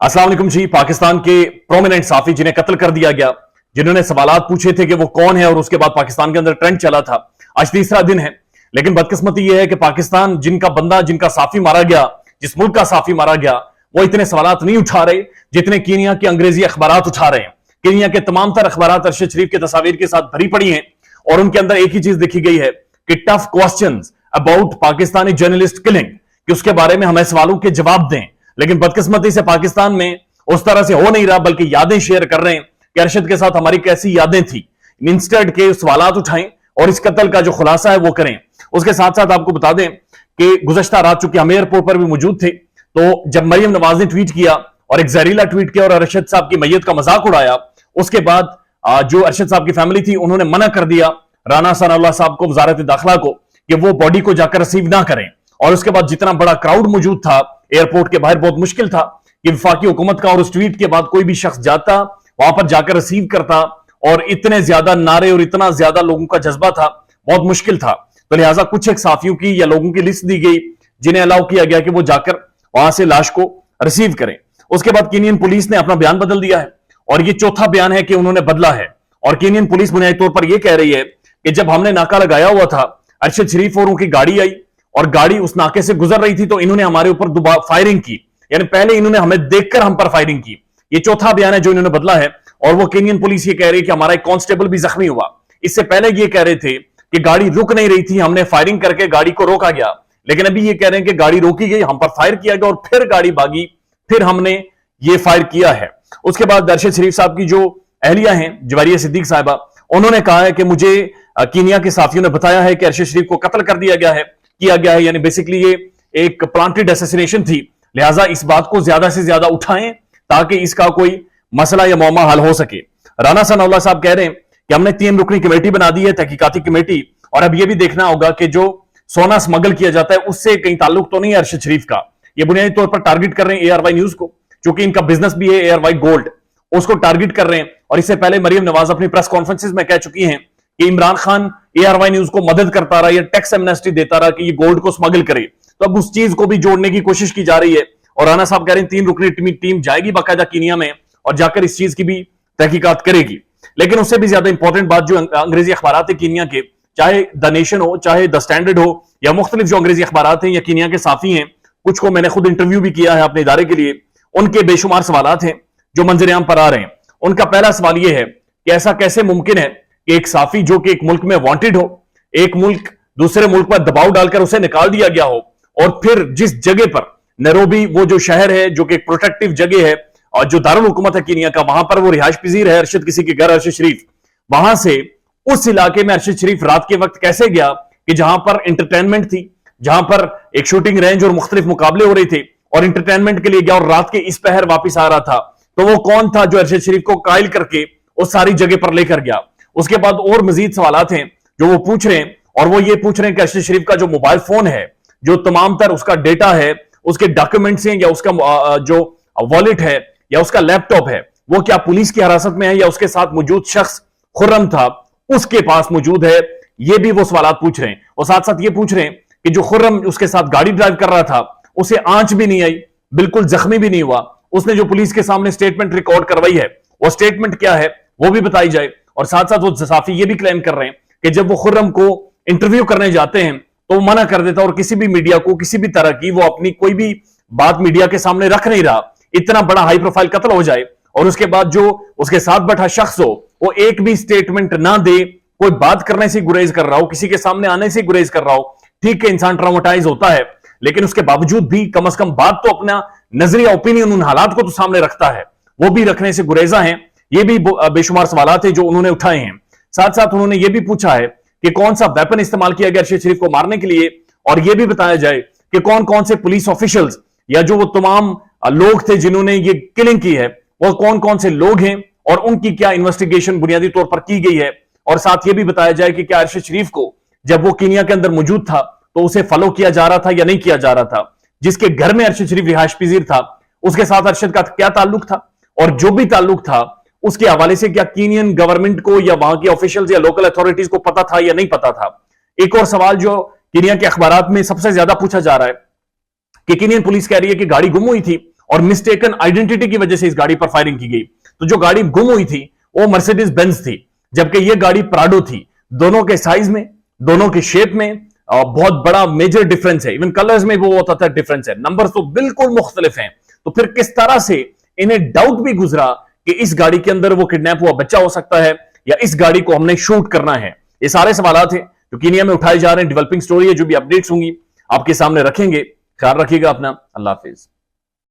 अस्सलाम वालेकुम जी। पाकिस्तान के प्रोमिनेंट साफी जिन्हें कत्ल कर दिया गया, जिन्होंने सवालात पूछे थे कि वो कौन है और उसके बाद पाकिस्तान के अंदर ट्रेंड चला था, आज तीसरा दिन है। लेकिन बदकिस्मती यह है कि पाकिस्तान जिनका बंदा, जिनका साफी मारा गया, जिस मुल्क का साफी मारा गया, वो इतने सवालात नहीं उठा रहे जितने कीनिया के अंग्रेजी अखबारात उठा रहे हैं। कीनिया के तमाम तर अखबारात अरशद शरीफ के तस्वीर के साथ भरी पड़ी हैं और उनके अंदर एक ही चीज लिखी गई है कि tough questions about Pakistani journalist killing, कि उसके बारे में हमें सवालों के जवाब दें। लेकिन बदकिस्मती से पाकिस्तान में उस तरह से हो नहीं रहा, बल्कि यादें शेयर कर रहे हैं कि अरशद के साथ हमारी कैसी यादें थी। इंस्टेड के सवालात उठाएं और इस कत्ल का जो खुलासा है वो करें। उसके साथ साथ आपको बता दें कि गुज़श्ता रात, चूंकि हम एयरपोर्ट पर भी मौजूद थे, तो जब मरियम नवाज ने ट्वीट किया और एक जहरीला ट्वीट किया और अरशद साहब की मैयत का मजाक उड़ाया, उसके बाद जो अरशद साहब की फैमिली थी उन्होंने मना कर दिया राना सनाउल्लाह साहब को, वजारत दाखिला को, कि वो बॉडी को जाकर रिसीव ना करें। और उसके बाद जितना बड़ा क्राउड मौजूद था एयरपोर्ट के बाहर, बहुत मुश्किल था कि वफाकी हुकूमत का और उस ट्वीट के बाद कोई भी शख्स जाता, वहां पर जाकर रिसीव करता, और इतने ज्यादा नारे और इतना ज्यादा लोगों का जज्बा था, बहुत मुश्किल था। तो लिहाजा कुछ एक साफियों की या लोगों की लिस्ट दी गई जिन्हें अलाउ किया गया कि वो जाकर वहां से लाश को रिसीव करें। उसके बाद कीनियन पुलिस ने अपना बयान बदल दिया है और ये चौथा बयान है कि उन्होंने बदला है। और कीनियन पुलिस बुनियादी तौर पर यह कह रही है कि जब हमने नाका लगाया हुआ था, अरशद शरीफ और उनकी गाड़ी आई और गाड़ी उस नाके से गुजर रही थी, तो इन्होंने हमारे ऊपर दोबारा फायरिंग की, यानी पहले इन्होंने हमें देखकर हम पर फायरिंग की। ये चौथा बयान है जो इन्होंने बदला है। और वो कीनियन पुलिस ये कह रही है कि हमारा एक कांस्टेबल भी जख्मी हुआ। इससे पहले ये कह रहे थे कि गाड़ी रुक नहीं रही थी, हमने फायरिंग करके गाड़ी को रोका गया। लेकिन अभी ये कह रहे हैं कि गाड़ी रोकी गई, हम पर फायर किया गया और फिर गाड़ी भागी, फिर हमने ये फायर किया है। उसके बाद अरशद शरीफ साहब की जो अहलिया हैं, जवारिया सिद्दीक साहिबा, उन्होंने कहा है कि मुझे कीनिया के साफियों ने बताया है कि अरशद शरीफ को कत्ल कर दिया गया है, यानी बेसिकली ये एक प्लांटेड असैसिनेशन थी। लिहाजा इस बात को ज्यादा से ज्यादा उठाएं ताकि इसका कोई मसला या मौमा हल हो सके। राना सनाउल्लाह साहब कह रहे हैं कि हमने 3 रुकनी कमेटी बना दी है, तहकीकाती कमेटी, और अब यह भी देखना होगा कि जो सोना स्मगल किया जाता है उससे कहीं ताल्लुक तो नहीं है अरशद शरीफ का। ये बुनियादी तौर पर टारगेट कर रहे हैं ARY न्यूज को, क्योंकि इनका बिजनेस भी है ARY गोल्ड, उसको टारगेट कर रहे हैं। और इससे पहले मरियम नवाज अपनी प्रेस कॉन्फ्रेंसिस में कह चुकी हैं कि इमरान खान ARY न्यूज को मदद करता रहा या टैक्स एमनेस्टी देता रहा कि ये गोल्ड को स्मगल करे। तो अब उस चीज को भी जोड़ने की कोशिश की जा रही है। और राना साहब कह रहे हैं 3 रुकनी टीम जाएगी बाकायदा कीनिया में और जाकर इस चीज की भी तहकीकात करेगी। लेकिन उससे भी ज्यादा इंपॉर्टेंट बात जो अंग्रेजी अखबारात है कीनिया के, चाहे द नेशन हो, चाहे द स्टैंडर्ड हो, या मुख्तलिफ जो अंग्रेजी अखबारात हैं या कीनिया के साफी हैं, कुछ को मैंने खुद इंटरव्यू भी किया है अपने इदारे के लिए, उनके बेशुमार सवालात हैं जो मंजरेआम पर आ रहे हैं। उनका पहला सवाल यह है कि ऐसा कैसे मुमकिन है कि एक साफी जो कि एक मुल्क में वांटेड हो, एक मुल्क दूसरे मुल्क पर दबाव डालकर उसे निकाल दिया गया हो, और फिर जिस जगह पर नैरोबी, वो जो शहर है जो कि एक प्रोटेक्टिव जगह है और जो दारुल हुकूमत है कीनिया का, वहां पर वो रिहाइश पजीर है अरशद, किसी के घर अरशद शरीफ, वहां से उस इलाके में अरशद शरीफ रात के वक्त कैसे गया कि जहां पर इंटरटेनमेंट थी, जहां पर एक शूटिंग रेंज और मुख्तलिफ मुकाबले हो रहे थे, और इंटरटेनमेंट के लिए गया और रात के इस पहर वापिस आ रहा था। तो वो कौन था जो अरशद शरीफ को कायल करके उस सारी जगह पर लेकर गया। उसके बाद और मजीद सवालात हैं जो वो पूछ रहे हैं, और वो ये पूछ रहे हैं कि अरशद शरीफ का जो मोबाइल फोन है, जो तमाम तर उसका डेटा है, उसके डॉक्यूमेंट्स हैं, या उसका जो वॉलेट है या उसका लैपटॉप है, वो क्या पुलिस की हिरासत में है या उसके साथ मौजूद शख्स खुर्रम था उसके पास मौजूद है। ये भी वो सवालात पूछ रहे हैं। और साथ साथ ये पूछ रहे हैं कि जो खुर्रम उसके साथ गाड़ी ड्राइव कर रहा था, उसे आंच भी नहीं आई, बिल्कुल जख्मी भी नहीं हुआ, उसने जो पुलिस के सामने स्टेटमेंट रिकॉर्ड करवाई है वो स्टेटमेंट क्या है वो भी बताई जाए। और साथ साथ वो साफी ये भी क्लेम कर रहे हैं कि जब वो खुर्रम को इंटरव्यू करने जाते हैं तो वो मना कर देता, और किसी भी मीडिया को किसी भी तरह की वो अपनी कोई भी बात मीडिया के सामने रख नहीं रहा। इतना बड़ा हाई प्रोफाइल कत्ल हो जाए और उसके बाद जो उसके साथ बैठा शख्स हो वो एक भी स्टेटमेंट ना दे, कोई बात करने से गुरेज कर रहा हो, किसी के सामने आने से गुरेज कर रहा हो। ठीक है, इंसान ट्राउमेटाइज होता है, लेकिन उसके बावजूद भी कम से कम बात तो अपना नजरिया, ओपिनियन, उन हालात को तो सामने रखता है, वो भी रखने से गुरेजा है। ये भी बेशुमार सवालात है जो उन्होंने उठाए हैं। साथ साथ उन्होंने ये भी पूछा है कि कौन सा वेपन इस्तेमाल किया गया अरशद शरीफ को मारने के लिए, और यह भी बताया जाए कि कौन कौन से पुलिस ऑफिशियल्स या जो वो तमाम लोग थे जिन्होंने ये किलिंग की है, वो कौन कौन से लोग हैं और उनकी क्या इन्वेस्टिगेशन बुनियादी तौर पर की गई है। और साथ ये भी बताया जाए कि क्या अरशद शरीफ को जब वो कीनिया के अंदर मौजूद था तो उसे फॉलो किया जा रहा था या नहीं किया जा रहा था, जिसके घर में अरशद शरीफ रिहाइश पजीर था उसके साथ अरशद का क्या ताल्लुक था, और जो भी ताल्लुक था उसके हवाले से क्या कीनियन गवर्नमेंट को या वहां के ऑफिशियल्स या लोकल अथॉरिटीज को पता था या नहीं पता था। एक और सवाल जो कीनिया के अखबारात में सबसे ज्यादा पूछा जा रहा है कि कीनियन पुलिस कह रही है कि गाड़ी गुम हुई थी और मिस्टेकन आइडेंटिटी की वजह से इस गाड़ी पर फायरिंग की गई। तो जो गाड़ी गुम हुई थी वो मर्सिडीज बेंज थी, जबकि यह गाड़ी प्राडो थी। दोनों के साइज में, दोनों के शेप में बहुत बड़ा मेजर डिफरेंस है। इवन कलर्स में वो होता था डिफरेंस है, नंबर्स तो बिल्कुल मुख्तलिफ हैं। तो फिर किस तरह से इन्हें डाउट भी गुजरा कि इस गाड़ी के अंदर वो किडनैप हुआ बच्चा हो सकता है या इस गाड़ी को हमने शूट करना है। ये सारे सवालात हैं जो कीनिया में उठाए जा रहे हैं। डेवलपिंग स्टोरी है, जो भी अपडेट्स होंगी आपके सामने रखेंगे। ख्याल रखिएगा अपना। अल्लाह हाफिज।